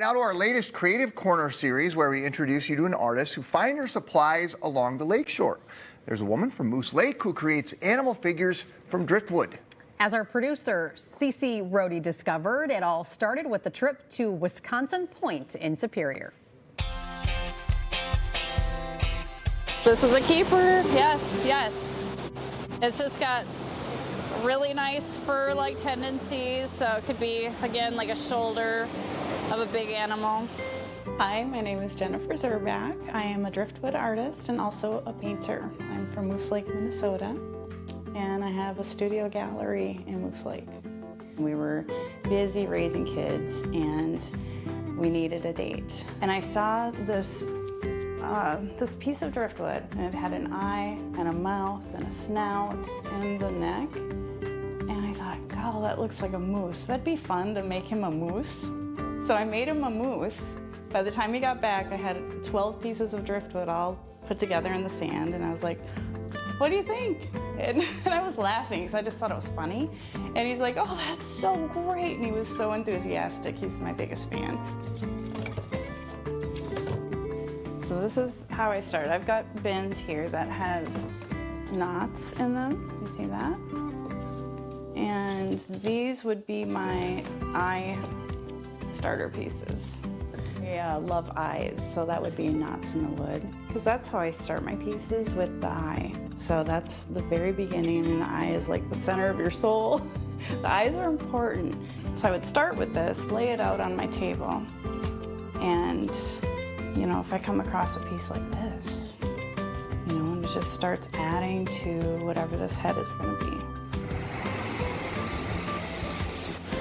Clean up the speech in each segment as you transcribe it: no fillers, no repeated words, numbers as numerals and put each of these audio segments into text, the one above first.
Now to our latest Creative Corner series where we introduce you to an artist who finds her supplies along the lakeshore. There's a woman from Moose Lake who creates animal figures from driftwood. As our producer, Cece Rohde, discovered, it all started with a trip to Wisconsin Point in Superior. This is a keeper, yes. It's just got really nice fur-like tendencies, so it could be, again, like a shoulder of a big animal. Hi, my name is Jennifer Szczyrbak. I am a driftwood artist and also a painter. I'm from Moose Lake, Minnesota, and I have a studio gallery in Moose Lake. We were busy raising kids and we needed a date. And I saw this piece of driftwood, and it had an eye and a mouth and a snout and the neck. And I thought, God, that looks like a moose. That'd be fun to make him a moose. So I made him a moose. By the time he got back, I had 12 pieces of driftwood all put together in the sand, and I was like, what do you think? And I was laughing, so I just thought it was funny. And he's like, oh, that's so great. And he was so enthusiastic. He's my biggest fan. So this is how I started. I've got bins here that have knots in them. You see that? And these would be my eye starter pieces. I love eyes, so that would be knots in the wood. Because that's how I start my pieces, with the eye. So that's the very beginning, and the eye is like the center of your soul. The eyes are important. So I would start with this, lay it out on my table, and you know, if I come across a piece like this, you know, and it just starts adding to whatever this head is going to be.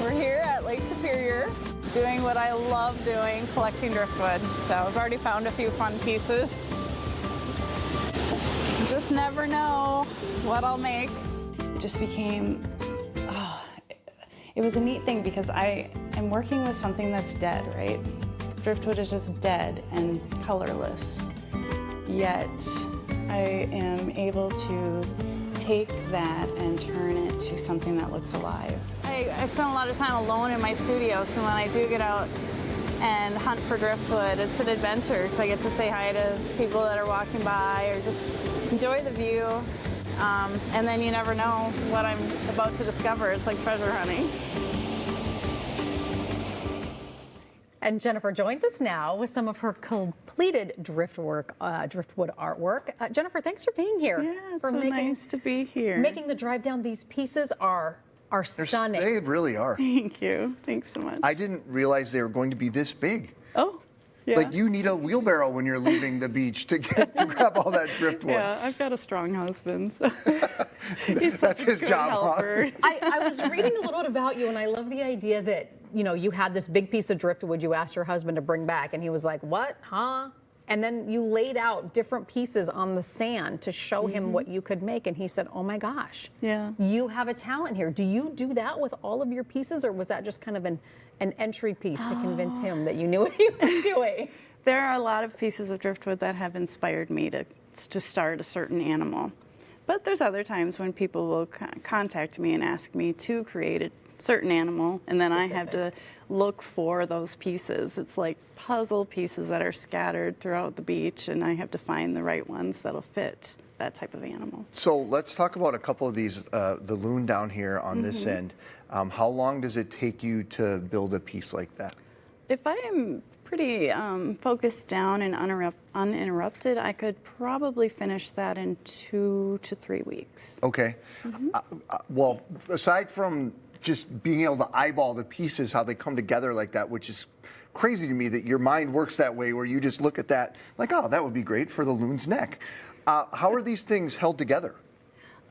We're here at Lake Superior doing what I love doing, collecting driftwood. So I've already found a few fun pieces. You just never know what I'll make. It just became, it was a neat thing because I am working with something that's dead, right? Driftwood is just dead and colorless, yet I am able to take that and turn it to something that looks alive. I spend a lot of time alone in my studio, so when I do get out and hunt for driftwood, it's an adventure because I get to say hi to people that are walking by or just enjoy the view. And then you never know what I'm about to discover. It's like treasure hunting. And Jennifer joins us now with some of her completed driftwood artwork. Jennifer, thanks for being here. Yeah, it's so nice to be here. Making the drive down. These pieces are stunning. They really are. Thank you. Thanks so much. I didn't realize they were going to be this big. Oh, yeah. Like you need a wheelbarrow when you're leaving the beach to grab all that driftwood. Yeah, I've got a strong husband, so he's such That's a his good job, helper. I was reading a little bit about you, and I love the idea that, you know, you had this big piece of driftwood you asked your husband to bring back, and he was like, what, huh? And then you laid out different pieces on the sand to show him what you could make, and he said, oh my gosh, yeah, you have a talent here. Do you do that with all of your pieces, or was that just kind of an entry piece to convince him that you knew what you were doing? There are a lot of pieces of driftwood that have inspired me to start a certain animal. But there's other times when people will contact me and ask me to create a certain animal, and then I have to look for those pieces. It's like puzzle pieces that are scattered throughout the beach, and I have to find the right ones that'll fit that type of animal. So let's talk about a couple of these, the loon down here on this end. How long does it take you to build a piece like that? If I am pretty focused down and uninterrupted, I could probably finish that in 2 to 3 weeks. Okay. Well, aside from just being able to eyeball the pieces, how they come together like that, which is crazy to me that your mind works that way, where you just look at that like, oh, that would be great for the loon's neck. How are these things held together?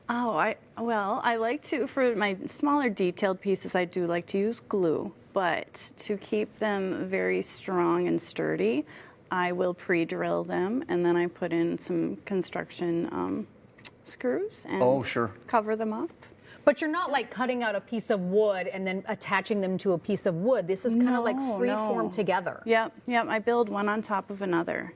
Oh, I like to, for my smaller detailed pieces, I do like to use glue, but to keep them very strong and sturdy, I will pre-drill them, and then I put in some construction screws and cover them up. But you're not like cutting out a piece of wood and then attaching them to a piece of wood. This is kind of like free form together. Yep, I build one on top of another.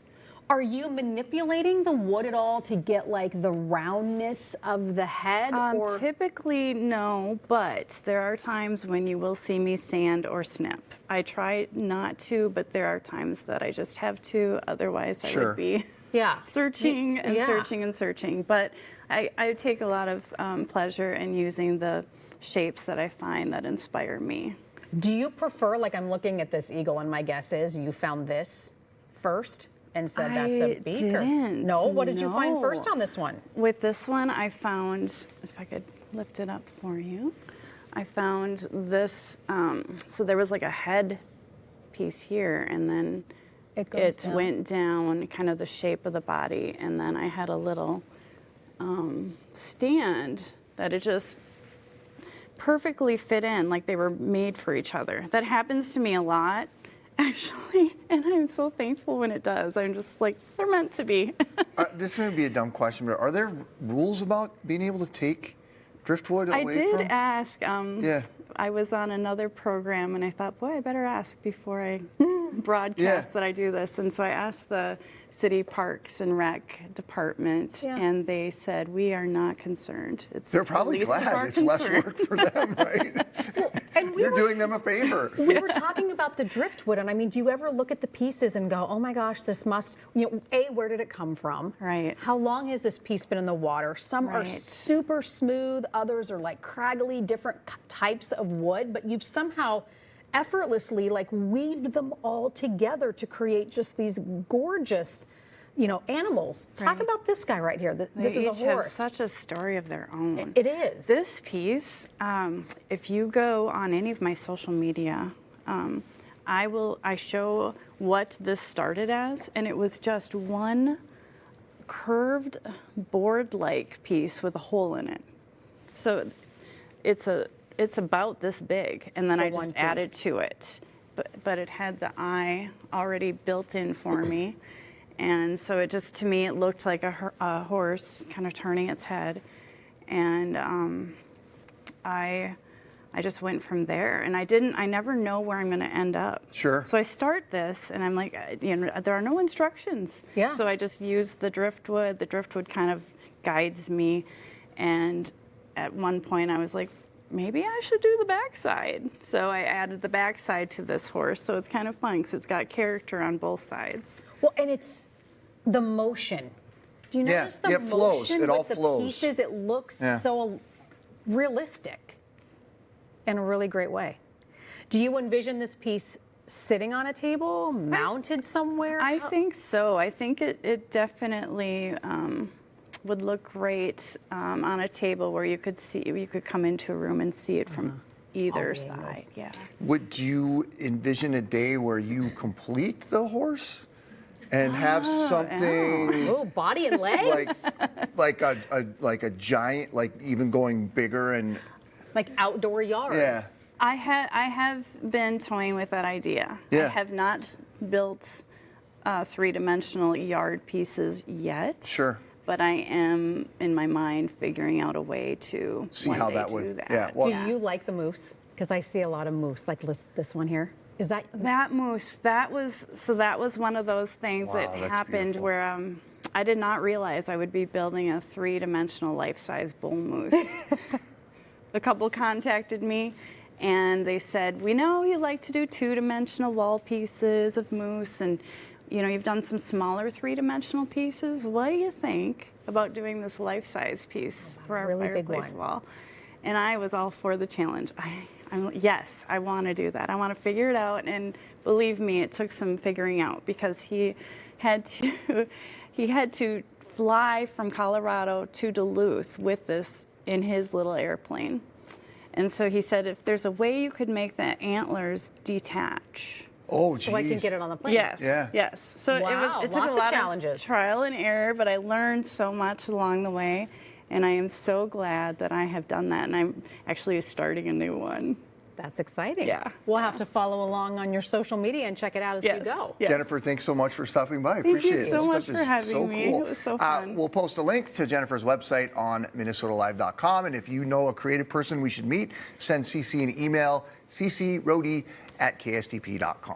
Are you manipulating the wood at all to get like the roundness of the head? Or Typically, no, but there are times when you will see me sand or snip. I try not to, but there are times that I just have to. Otherwise, I Sure. would be Yeah. searching and Yeah. searching and searching. But I take a lot of pleasure in using the shapes that I find that inspire me. do you prefer, like I'm looking at this eagle and my guess is you found this first and said that's a I beak? didn't, No? What did you find no. first on this one? With this one, I found, if I could lift it up for you, I found this, so there was like a head piece here, and then It goes down. went down, kind of the shape of the body, and then I had a little stand that it just perfectly fit in, like they were made for each other. That happens to me a lot, actually, and I'm so thankful when it does. I'm just like, they're meant to be. This may be a dumb question, but are there rules about being able to take driftwood away I did from? ask. Yeah. I was on another program, and I thought, boy, I better ask before I broadcast that I do this. And so I asked the City Parks and Rec department, Yeah. and they said, we are not concerned. It's They're the probably least of glad our it's less concern. work for them, right? And we You're were- doing them a favor. We were talking about the driftwood, and I mean, do you ever look at the pieces and go, oh my gosh, this must, where did it come from? Right. How long has this piece been in the water? Some are Right. super smooth, others are like craggly, different types of wood, but you've somehow effortlessly like weaved them all together to create just these gorgeous, animals. Talk Right. about this guy right here. This They is a each have horse. such a story of their own. It is. This piece, if you go on any of my social media, I show what this started as, and it was just one curved board-like piece with a hole in it. So it's about this big, and then For I just one added piece. to it. But it had the eye already built in for me. And so it just, to me, it looked like a horse kind of turning its head. And I just went from there. And I never know where I'm going to end up. Sure. So I start this, and I'm like, there are no instructions. Yeah. So I just use the driftwood. The driftwood kind of guides me. And at one point, I was like, maybe I should do the backside. So I added the backside to this horse. So it's kind of fun because it's got character on both sides. Well, and it's the motion. Do you Yeah, notice the yeah, it flows. motion It all with the flows. pieces? It looks Yeah. so realistic in a really great way. Do you envision this piece sitting on a table, mounted somewhere? I think so. I think it definitely would look great on a table where you could come into a room and see it from either All side. angles. Yeah. Would you envision a day where you complete the horse and have something Oh, body and legs? like a giant, like even going bigger and Like outdoor yard. yeah. I have been toying with that idea. Yeah. I have not built three-dimensional yard pieces yet. Sure. But I am, in my mind, figuring out a way to See one how day that do would- that. yeah, well- Do you like the moose? Because I see a lot of moose, like this one here. Is that That moose, that was one of those things Wow, that that's happened beautiful. where I did not realize I would be building a three-dimensional life-size bull moose. A couple contacted me and they said, we know you like to do two-dimensional wall pieces of moose, and you've done some smaller three-dimensional pieces. What do you think about doing this life-size piece for our really big fireplace one. wall? And I was all for the challenge. Yes, I want to do that. I want to figure it out. And believe me, it took some figuring out because he had to fly from Colorado to Duluth with this in his little airplane. And so he said, if there's a way you could make the antlers detach. Oh, geez. so I can get it on the plane? Yes. Yeah. Yes. So Wow, it took lots a of lot challenges. of trial and error, but I learned so much along the way. And I am so glad that I have done that. And I'm actually starting a new one. That's exciting. Yeah. We'll have to follow along on your social media and check it out as we go. Yes. Jennifer, thanks so much for stopping by. Thank you Appreciate it. so This much stuff for is having so me. cool. It was so fun. We'll post a link to Jennifer's website on minnesotalive.com. And if you know a creative person we should meet, send CC an email, ccrody@kstp.com.